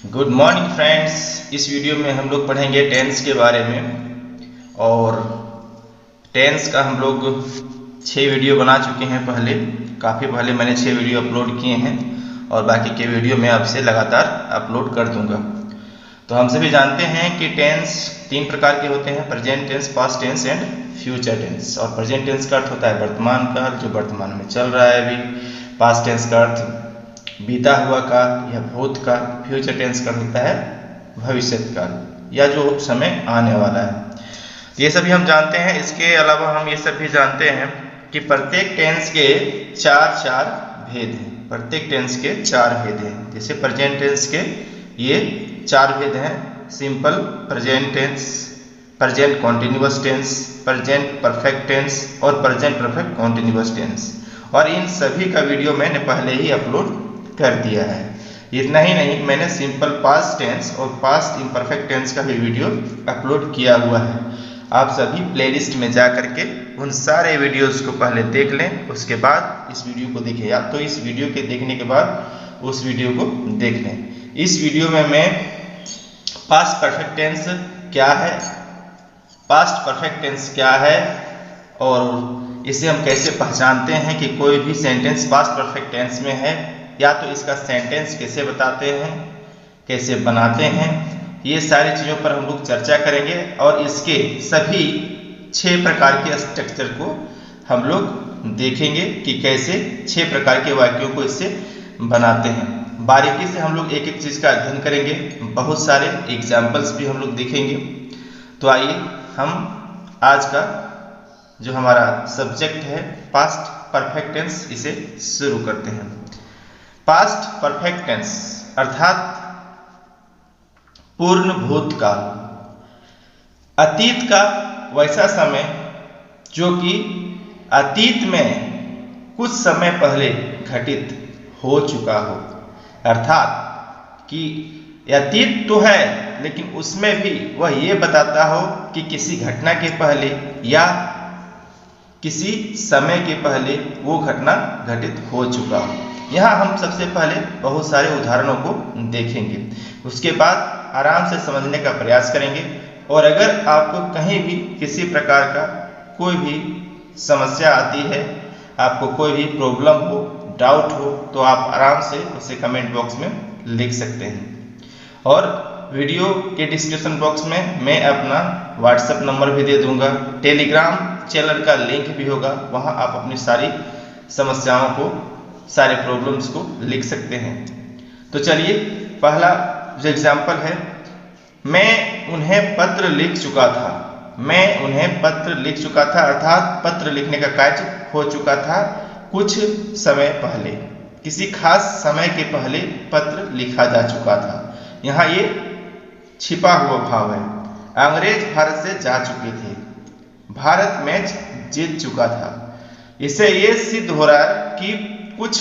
Good morning friends. इस video में हम लोग पढ़ेंगे टेंस के बारे में। और टेंस का हम लोग 6 वीडियो बना चुके हैं पहले। काफ़ी पहले मैंने 6 वीडियो अपलोड किए हैं और बाकी के वीडियो मैं आपसे लगातार अपलोड कर दूंगा। तो हम सभी जानते हैं कि टेंस 3 प्रकार के होते हैं, present tense, past tense and future tense. और प्रेजेंट टेंस का अर्थ होता है वर्तमान काल, जो वर्तमान में चल रहा है अभी। पास्ट टेंस का अर्थ बीता हुआ काल या भूत काल। फ्यूचर टेंस का होता है भविष्य काल या जो समय आने वाला है। ये सभी हम जानते हैं। इसके अलावा हम ये सब भी जानते हैं कि प्रत्येक टेंस के चार भेद हैं। प्रत्येक टेंस के 4 भेद हैं। जैसे प्रेजेंट टेंस के ये 4 भेद हैं: simple present tense, present continuous tense, present perfect tense और प्रेजेंट परफेक्ट कॉन्टिन्यूअस टेंस। और इन सभी का वीडियो मैंने पहले ही अपलोड कर दिया है। इतना ही नहीं, मैंने सिंपल पास्ट टेंस और पास्ट इम्परफेक्ट टेंस का भी वीडियो अपलोड किया हुआ है। आप सभी प्लेलिस्ट में जा करके उन सारे वीडियोस को पहले देख लें, उसके बाद इस वीडियो को देखें, या तो इस वीडियो के देखने के बाद उस वीडियो को देख लें। इस वीडियो में मैं पास्ट परफेक्ट टेंस क्या है, पास्ट परफेक्ट टेंस क्या है और इसे हम कैसे पहचानते हैं कि कोई भी सेंटेंस पास्ट परफेक्ट टेंस में है, या तो इसका सेंटेंस कैसे बताते हैं, कैसे बनाते हैं, ये सारी चीज़ों पर हम लोग चर्चा करेंगे। और इसके सभी 6 प्रकार के स्ट्रक्चर को हम लोग देखेंगे कि कैसे 6 प्रकार के वाक्यों को इससे बनाते हैं। बारीकी से हम लोग एक एक चीज़ का अध्ययन करेंगे, बहुत सारे एग्जाम्पल्स भी हम लोग देखेंगे। तो आइए हम आज का जो हमारा सब्जेक्ट है पास्ट परफेक्ट टेंस, इसे शुरू करते हैं। पास्ट परफेक्ट टेंस अर्थात पूर्ण भूतकाल, अतीत का वैसा समय जो कि अतीत में कुछ समय पहले घटित हो चुका हो। अर्थात कि अतीत तो है लेकिन उसमें भी वह ये बताता हो कि किसी घटना के पहले या किसी समय के पहले वो घटना घटित हो चुका हो। यहाँ हम सबसे पहले बहुत सारे उदाहरणों को देखेंगे, उसके बाद आराम से समझने का प्रयास करेंगे। और अगर आपको कहीं भी किसी प्रकार का कोई भी समस्या आती है, आपको कोई भी प्रॉब्लम हो, डाउट हो, तो आप आराम से उसे कमेंट बॉक्स में लिख सकते हैं। और वीडियो के डिस्क्रिप्शन बॉक्स में मैं अपना व्हाट्सएप नंबर भी दे दूंगा, टेलीग्राम चैनल का लिंक भी होगा, वहाँ आप अपनी सारी समस्याओं को, सारे प्रॉब्लम्स को लिख सकते हैं। तो चलिए, पहला जो एग्जाम्पल है, मैं उन्हें पत्र लिख चुका था। मैं उन्हें पत्र लिख चुका था अर्थात पत्र लिखने का कार्य हो चुका था कुछ समय पहले, किसी खास समय के पहले पत्र लिखा जा चुका था। यहाँ ये छिपा हुआ भाव है। अंग्रेज भारत से जा चुके थे, भारत मैच जीत चुका था। इससे ये सिद्ध हो रहा है कि कुछ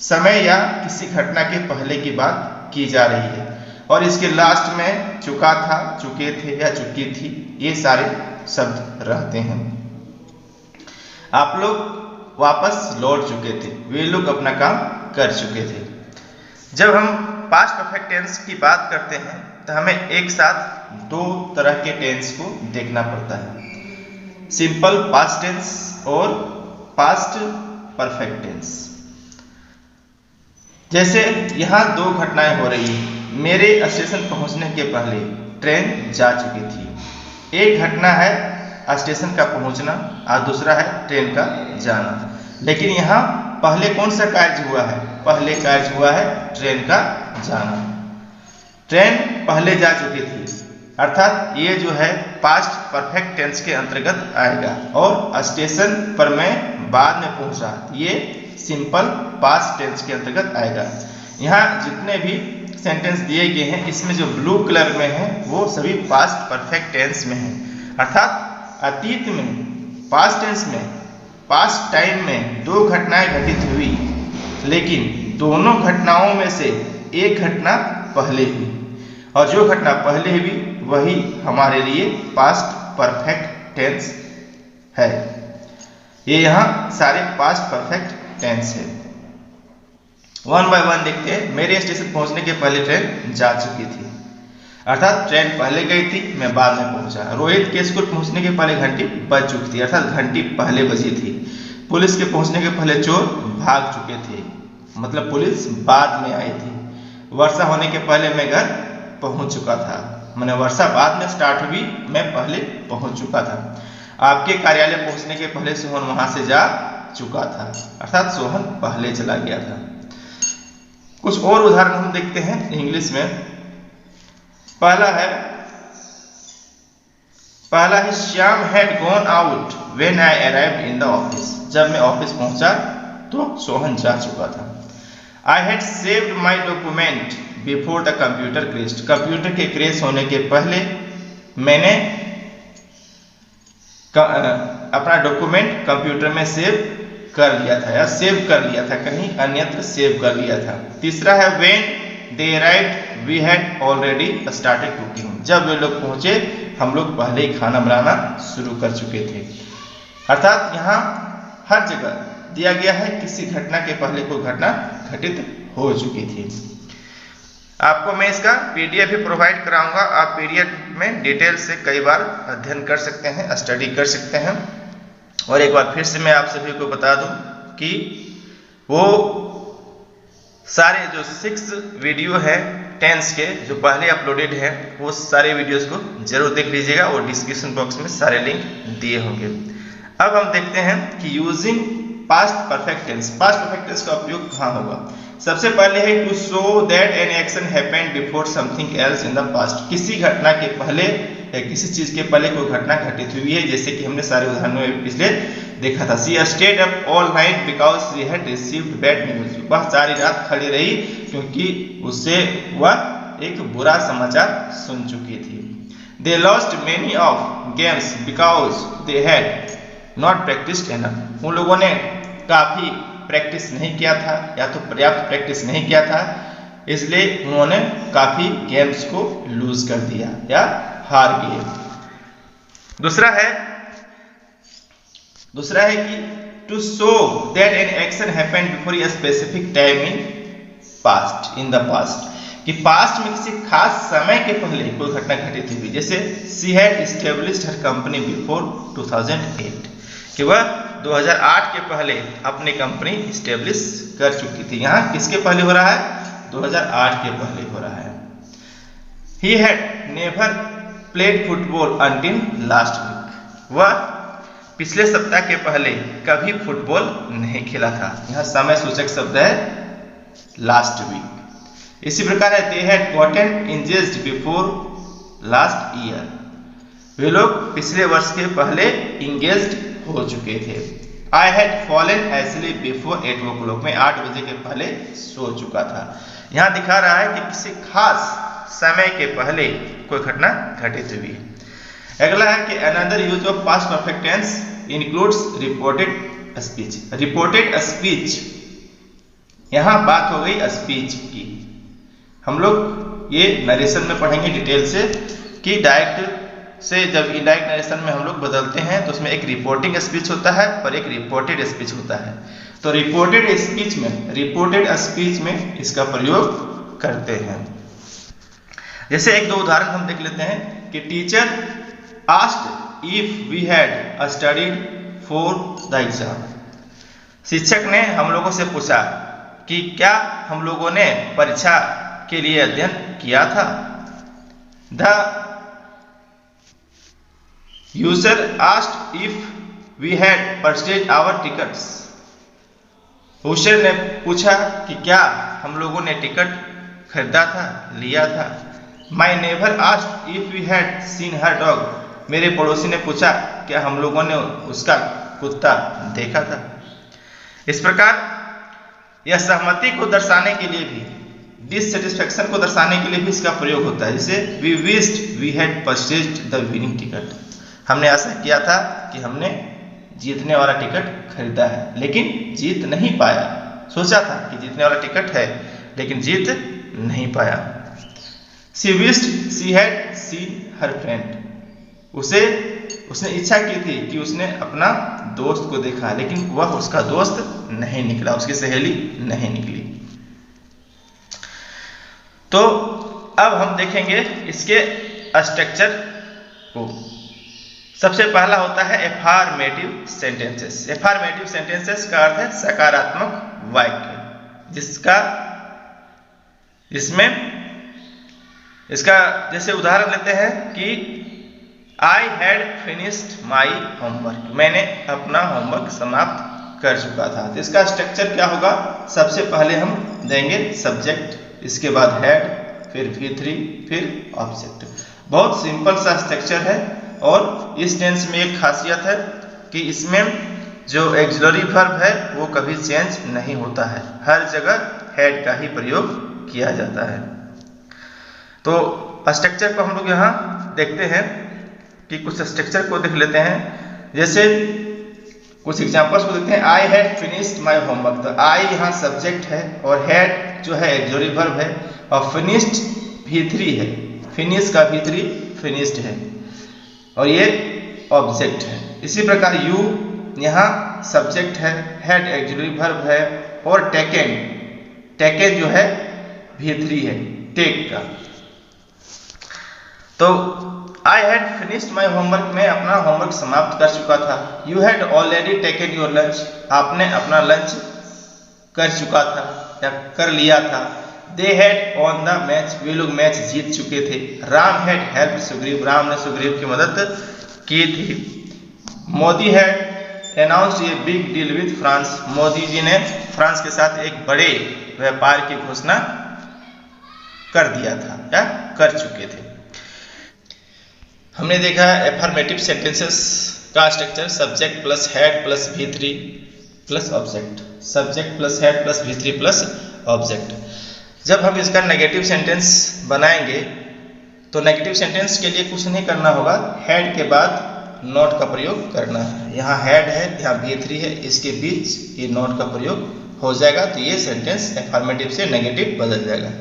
समय या किसी घटना के पहले की बात की जा रही है। और इसके लास्ट में चुका था, चुके थे या चुकी थी, ये सारे शब्द रहते हैं। आप लोग वापस लौट चुके थे, वे लोग अपना काम कर चुके थे। जब हम पास्ट परफेक्ट टेंस की बात करते हैं तो हमें एक साथ 2 तरह के टेंस को देखना पड़ता है, सिंपल पास्ट टेंस और पास्ट परफेक्ट टेंस। जैसे यहाँ 2 घटनाएं हो रही हैं। मेरे स्टेशन पहुंचने के पहले ट्रेन जा चुकी थी। एक घटना है स्टेशन का पहुंचना और दूसरा है ट्रेन का जाना। लेकिन यहाँ पहले कौन सा कार्य हुआ है? पहले कार्य हुआ है ट्रेन का जाना। ट्रेन पहले जा चुकी थी अर्थात ये जो है पास्ट परफेक्ट टेंस के अंतर्गत आएगा। और स्टेशन पर मैं बाद में पहुंचा, ये सिंपल पास्ट टेंस के अंतर्गत आएगा। यहाँ जितने भी सेंटेंस दिए गए हैं, इसमें जो ब्लू कलर में है वो सभी पास्ट परफेक्ट टेंस में है। अर्थात अतीत में, पास्ट टेंस में, पास्ट टाइम में 2 घटनाएं घटित हुई, लेकिन दोनों घटनाओं में से एक घटना पहले हुई, और जो घटना पहले हुई वही हमारे लिए पास्ट परफेक्ट टेंस है। ये यहाँ सारे पास्ट परफेक्ट टेंस है। वन बाय वन देखते हैं। मेरे स्टेशन पहुंचने के पहले ट्रेन जा चुकी थी, अर्थात ट्रेन पहले गई थी, मैं बाद में पहुंचा। रोहित के स्कूल पहुंचने के पहले घंटी बज चुकी थी, अर्थात घंटी पहले बजी थी। पुलिस के पहुंचने के पहले चोर भाग चुके थे, मतलब पुलिस बाद में आई थी। वर्षा होने के पहले मैं घर पहुंच चुका था, मैंने वर्षा बाद में स्टार्ट हुई, मैं पहले पहुंच चुका था। आपके कार्यालय पहुंचने के पहले सोहन वहां से जा चुका था, अर्थात सोहन पहले चला गया था। कुछ और उदाहरण हम देखते हैं इंग्लिश में। पहला है Shyam had gone out when I arrived in the office. जब मैं ऑफिस पहुंचा तो सोहन जा चुका था। I had saved my document before the computer crashed. Computer के क्रैश होने के पहले मैंने अपना डॉक्यूमेंट कंप्यूटर में सेव कर लिया था, या सेव कर लिया था, कहीं अन्यत्र सेव कर लिया था। तीसरा है when they arrived we had already started cooking. जब वे लोग पहुंचे हम लोग पहले ही खाना बनाना शुरू कर चुके थे। अर्थात यहाँ हर जगह दिया गया है किसी घटना के पहले कोई घटना घटित हो चुकी थी। आपको मैं इसका पीडीएफ भी प्रोवाइड कराऊंगा, आप पीडीएफ में डिटेल से कई बार अध्ययन कर सकते हैं, स्टडी कर सकते हैं। और एक बार फिर से मैं आप सभी को बता दूं कि वो सारे जो 6 वीडियो है टेंस के जो पहले अपलोडेड है वो सारे वीडियोस को जरूर देख लीजिएगा, और डिस्क्रिप्शन बॉक्स में सारे लिंक दिए होंगे। अब हम देखते हैं कि using past perfect tense. Past perfect tense का उपयोग कहाँ होगा। सबसे पहले है to show that an action happened before something else in the past. किसी घटना के पहले या किसी चीज के पहले कोई घटना घटित हुई है, जैसे कि हमने सारे उदाहरणों में पिछले देखा था। She stayed up all night because she had received bad news. वह सारी रात खड़ी रही क्योंकि उससे वह एक बुरा समाचार सुन चुकी थी। They lost many of games because they had not practised enough. उन लोगों ने काफी प्रैक्टिस नहीं किया था, या तो पर्याप्त प्रैक्टिस नहीं किया था, इसलिए उन्होंने काफी गेम्स को लूज कर दिया या हार गए। दूसरा है कि to show that an action happened before a specific time in the past, कि पास्ट में किसी खास समय के पहले कोई घटना घटित हुई। जैसे she had established her company before 2008, कि वह 2008 के पहले अपनी कंपनी एस्टेब्लिश कर चुकी थी। यहाँ किसके पहले हो रहा है, 2008 के पहले हो रहा है। He had never played football until last week. वह पिछले सप्ताह के पहले कभी फुटबॉल नहीं खेला था। यहाँ समय सूचक शब्द है लास्ट वीक। इसी प्रकार है they had gotten engaged before last year. वे लोग पिछले वर्ष के पहले इंगेज्ड हो चुके थे। I had fallen asleep before 8 o'clock। मैं 8 बजे के पहले सो चुका था। यहाँ दिखा रहा है कि किसी खास समय के पहले कोई घटना घटित हुई। अगला है कि another use of past perfect tense includes reported speech. Reported speech, यहाँ बात हो गई स्पीच की। हम लोग ये नरेशन में पढ़ेंगे डिटेल से कि डायरेक्ट से जब इनडायरेक्ट नरेशन में हम लोग बदलते हैं तो उसमें एक रिपोर्टिंग स्पीच होता है और एक रिपोर्टेड स्पीच होता है। तो रिपोर्टेड स्पीच में इसका प्रयोग करते हैं। जैसे एक दो उदाहरण हम देख लेते हैं कि teacher asked if we had studied for the exam. शिक्षक ने हम लोगों से पूछा कि क्या हम लोगों ने परीक्षा के लिए अध्ययन किया था। The user asked if we had purchased our tickets. User ने पूछा कि क्या हम लोगों ने टिकट खरीदा था, लिया था। My neighbour asked if we had seen her dog. मेरे पड़ोसी ने पूछा क्या हम लोगों ने उसका कुत्ता देखा था। इस प्रकार यह सहमति को दर्शाने के लिए भी, डिससेटिस्फैक्शन को दर्शाने के लिए भी इसका प्रयोग होता है। जैसे we wished we had purchased the winning ticket. हमने आशा किया था कि हमने जीतने वाला टिकट खरीदा है, लेकिन जीत नहीं पाया। सोचा था कि जीतने वाला टिकट है, लेकिन जीत नहीं पाया। She wished she had seen her friend। उसने इच्छा की थी कि उसने अपना दोस्त को देखा, लेकिन वह उसका दोस्त नहीं निकला, उसकी सहेली नहीं निकली। तो अब हम देखेंगे इसके स्ट्रक्चर को। सबसे पहला होता है एफर्मेटिव सेंटेंसेस। एफर्मेटिव सेंटेंसेस का अर्थ है सकारात्मक वाक्य, इसका जैसे उदाहरण लेते हैं कि I had finished my homework, मैंने अपना होमवर्क समाप्त कर चुका था। तो इसका स्ट्रक्चर क्या होगा, सबसे पहले हम देंगे सब्जेक्ट, इसके बाद हैड, फिर V3, फिर ऑब्जेक्ट। बहुत सिंपल सा स्ट्रक्चर है और इस टेंस में एक खासियत है कि इसमें जो ऑक्सिलरी वर्ब है वो कभी चेंज नहीं होता है, हर जगह हैड का ही प्रयोग किया जाता है। तो स्ट्रक्चर को हम लोग यहाँ देखते हैं कि कुछ स्ट्रक्चर को देख लेते हैं। जैसे कुछ एग्जांपल्स को देखते हैं। I had finished my homework, तो आई यहाँ सब्जेक्ट है और हैड जो है ऑक्सिलरी वर्ब है और फिनिश्ड V3 है, फिनिश का V3 फिनिश्ड है और ये ऑब्जेक्ट है। इसी प्रकार यू यहाँ सब्जेक्ट है, हैड ऑक्सिलरी वर्ब है और टेकन, टेकन जो है V3 है, टेक का। तो I had finished my homework, मैं अपना होमवर्क समाप्त कर चुका था। You had already taken your lunch, आपने अपना लंच कर चुका था या कर लिया था। They had won the match, वे लोग मैच जीत चुके थे। राम हैड हेल्प सुग्रीव, राम ने सुग्रीव की मदद की थी। Modi had announced a big deal with France, Modi ji ने फ्रांस के साथ एक बड़े व्यापार की घोषणा कर दिया था या कर चुके थे। हमने देखा एफर्मेटिव सेंटेंसेस का structure subject plus had plus V3 plus object, subject plus had plus V3 plus object. जब हम इसका नेगेटिव सेंटेंस बनाएंगे तो नेगेटिव सेंटेंस के लिए कुछ नहीं करना होगा, हेड के बाद नॉट का प्रयोग करना है। यहाँ हेड है, यहाँ V3 है, इसके बीच ये नॉट का प्रयोग हो जाएगा तो ये सेंटेंस एफर्मेटिव से नेगेटिव बदल जाएगा।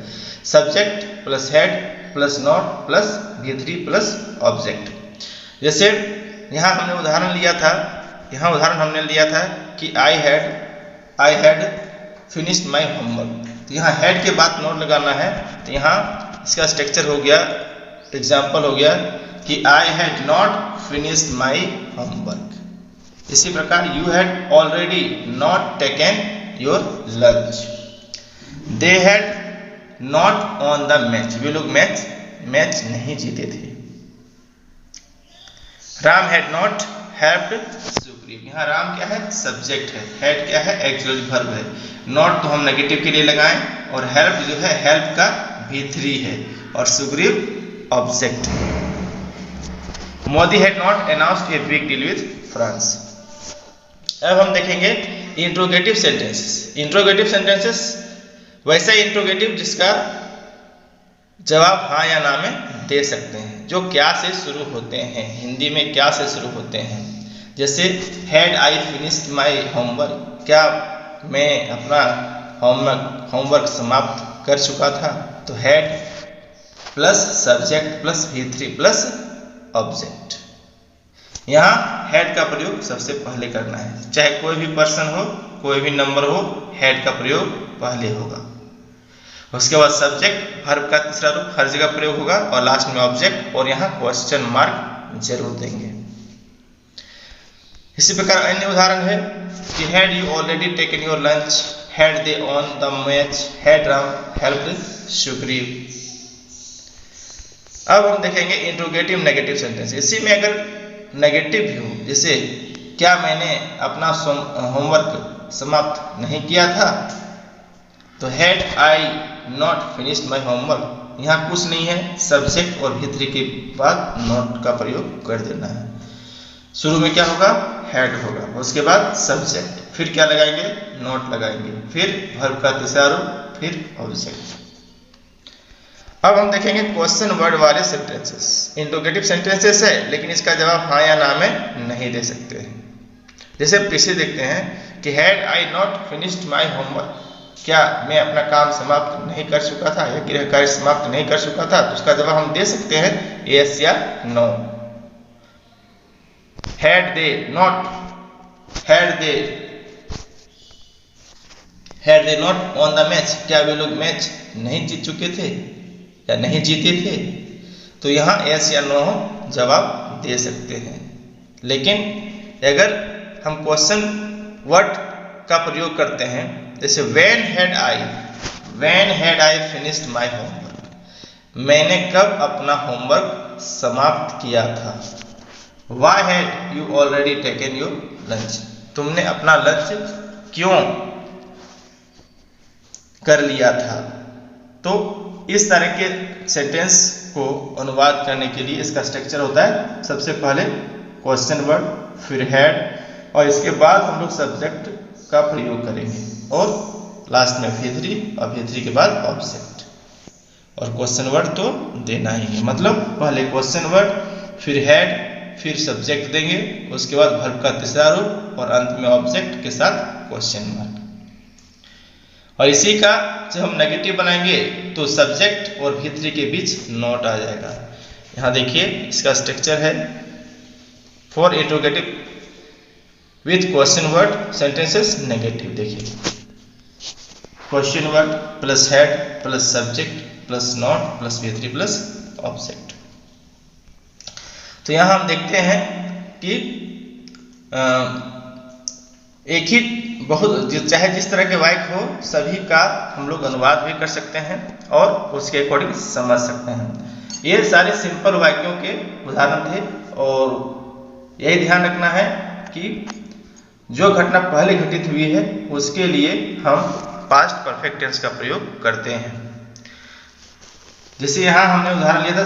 Subject plus had plus not plus V3 plus object. जैसे यहाँ हमने उदाहरण लिया था, कि I had finished my homework, तो यहाँ हेड के बाद नॉट लगाना है। तो यहाँ इसका स्ट्रक्चर हो गया, एग्जाम्पल हो गया कि I had not finished my homework. इसी प्रकार you had already not taken your lunch. They had not won the match, वे लोग मैच नहीं जीते थे। Ram had not helped Sugriva, यहाँ राम क्या है, सब्जेक्ट है, हेड क्या है, ऑक्सिलरी वर्ब है। नॉट तो हम नेगेटिव के लिए लगाएं और हेल्प जो है हेल्प का V3 है और सुग्रीव ऑब्जेक्ट है। Modi had not announced a big deal with France. अब हम देखेंगे इंट्रोगेटिव सेंटेंसेस। इंट्रोगेटिव सेंटेंसेस वैसा इंट्रोगेटिव जिसका जवाब हाँ या ना में दे सकते हैं, जो क्या से शुरू होते हैं, हिंदी में क्या से शुरू होते हैं। जैसे had I finished my homework, क्या मैं अपना होमवर्क समाप्त कर चुका था। तो had plus subject plus V3 plus object. यहाँ हेड का प्रयोग सबसे पहले करना है, चाहे कोई भी पर्सन हो, कोई भी नंबर हो, हेड का प्रयोग पहले होगा। उसके बाद सब्जेक्ट वर्ब का तीसरा रूप हर जगह प्रयोग होगा और लास्ट में ऑब्जेक्ट और यहाँ क्वेश्चन मार्क जरूर देंगे। इसी प्रकार अन्य उदाहरण है कि had you already taken your lunch, had they won the match, had Ram helped Sugriva. अब हम देखेंगे इंट्रोगेटिव नेगेटिव सेंटेंस। इसी में अगर नेगेटिव भी हो, जैसे क्या मैंने अपना होमवर्क समाप्त नहीं किया था, तो had I not finished my homework, यहाँ कुछ नहीं है, सब्जेक्ट और V3 के बाद नॉट का प्रयोग कर देना है। शुरू में क्या होगा, हैड होगा, उसके बाद सब्जेक्ट, फिर क्या लगाएंगे, नॉट लगाएंगे, फिर वर्ब का तीसरा रूप, फिर ऑब्जेक्ट। अब हम देखेंगे क्वेश्चन वर्ड वाले सेंटेंसेस। इंट्रोगेटिव सेंटेंसेस है लेकिन इसका जवाब हाँ या ना में नहीं दे सकते हैं। जैसे पीछे देखते हैं कि had I not finished my homework, क्या मैं अपना काम समाप्त नहीं कर चुका था या गृह कार्य समाप्त नहीं कर चुका था, तो उसका जवाब हम दे सकते हैं यस या no. Had they not won the match, क्या वे लोग मैच नहीं जीत चुके थे, या नहीं जीते थे, तो यहाँ यस या नो जवाब दे सकते हैं। लेकिन अगर हम क्वेश्चन वर्ड का प्रयोग करते हैं, जैसे when had I finished my homework, मैंने कब अपना होमवर्क समाप्त किया था। Why had you already taken your lunch, तुमने अपना लंच क्यों कर लिया था। तो इस तरह के सेंटेंस को अनुवाद करने के लिए इसका स्ट्रक्चर होता है, सबसे पहले क्वेश्चन वर्ड, फिर हैड, और इसके बाद हम लोग सब्जेक्ट का प्रयोग करेंगे, और लास्ट में V3, और V3 के बाद ऑब्जेक्ट। और क्वेश्चन वर्ड तो देना ही है, मतलब पहले क्वेश्चन वर्ड, फिर हैड, फिर सब्जेक्ट देंगे, उसके बाद वर्ब का तीसरा रूप, और अंत में ऑब्जेक्ट के साथ क्वेश्चन मार्क। और इसी का जब हम नेगेटिव बनाएंगे तो सब्जेक्ट और V3 के बीच नोट आ जाएगा। यहाँ देखिए इसका स्ट्रक्चर है, for interrogative with question word sentences negative. देखिए question word plus had plus subject plus not plus V3 plus object. तो यहाँ हम देखते हैं कि एक ही बहुत चाहे जिस तरह के वाक्य हो, सभी का हम लोग अनुवाद भी कर सकते हैं और उसके अकॉर्डिंग समझ सकते हैं। ये सारे सिंपल वाक्यों के उदाहरण थे, और यही ध्यान रखना है कि जो घटना पहले घटित हुई है उसके लिए हम पास्ट परफेक्ट टेंस का प्रयोग करते हैं। जैसे यहाँ हमने उदाहरण लिया था,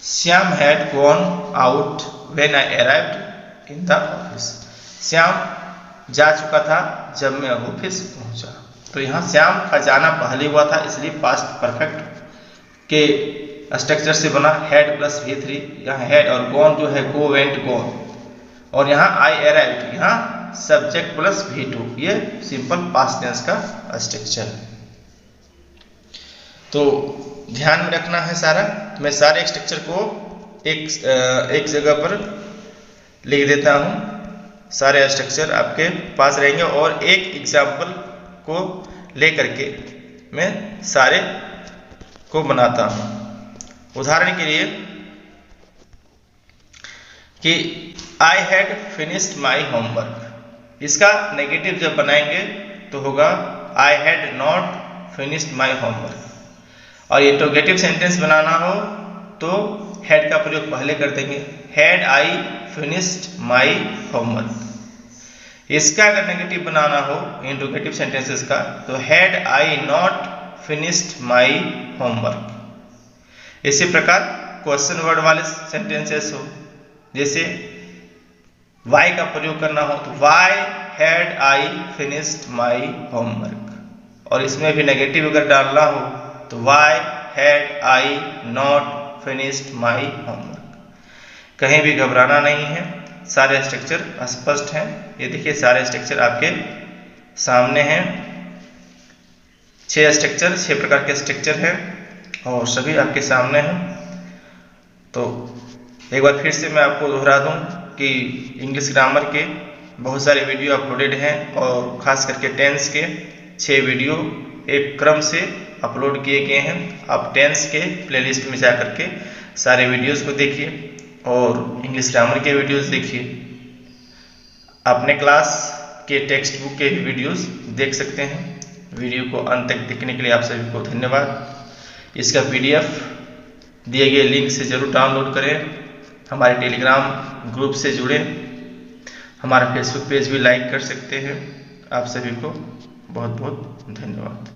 Shyam had gone out when I arrived in the office. Shyam जा चुका था जब मैं ऑफिस पहुंचा। तो यहाँ श्याम का जाना पहले हुआ था, इसलिए पास्ट परफेक्ट के स्ट्रक्चर से बना हैड प्लस V3। यहाँ हैड और गॉन जो है गो वेंट गॉन, और यहाँ आई अराइव्ड, यहाँ सब्जेक्ट प्लस V2। ये सिंपल पास्ट टेंस का स्ट्रक्चर है। तो ध्यान में रखना है सारा। मैं सारे स्ट्रक्चर को एक जगह पर लिख देता हूँ, सारे स्ट्रक्चर आपके पास रहेंगे, और एक एग्जाम्पल को लेकर के मैं सारे को बनाता हूँ। उदाहरण के लिए कि I had finished my homework, इसका नेगेटिव जब बनाएंगे तो होगा आई had not finished my homework. और इंट्रोगेटिव सेंटेंस बनाना हो तो हैड का प्रयोग पहले कर देंगे, had I finished my homework. इसका अगर नेगेटिव बनाना हो इंट्रोगेटिव सेंटेंसेस का, तो had I not finished my homework. इसी प्रकार क्वेश्चन वर्ड वाले सेंटेंसेस हो, जैसे वाई का प्रयोग करना हो तो why had I finished my homework. और इसमें भी नेगेटिव अगर डालना हो तो why had I not finished my homework. कहीं भी घबराना नहीं है, सारे स्ट्रक्चर स्पष्ट हैं। ये देखिए सारे स्ट्रक्चर आपके सामने हैं, 6 प्रकार के स्ट्रक्चर हैं और सभी आपके सामने हैं। तो एक बार फिर से मैं आपको दोहरा दूं कि इंग्लिश ग्रामर के बहुत सारे वीडियो अपलोडेड हैं, और खास करके टेंस के 6 वीडियो एक क्रम से अपलोड किए गए हैं। आप टेंस के प्लेलिस्ट में जा करके सारे वीडियोस को देखिए और इंग्लिश ग्रामर के वीडियोस देखिए। अपने क्लास के टेक्स्ट बुक के भी वीडियोस देख सकते हैं। वीडियो को अंत तक देखने के लिए आप सभी को धन्यवाद। इसका PDF दिए गए लिंक से जरूर डाउनलोड करें, हमारे टेलीग्राम ग्रुप से जुड़ें, हमारा फेसबुक पेज भी लाइक कर सकते हैं। आप सभी को बहुत बहुत धन्यवाद।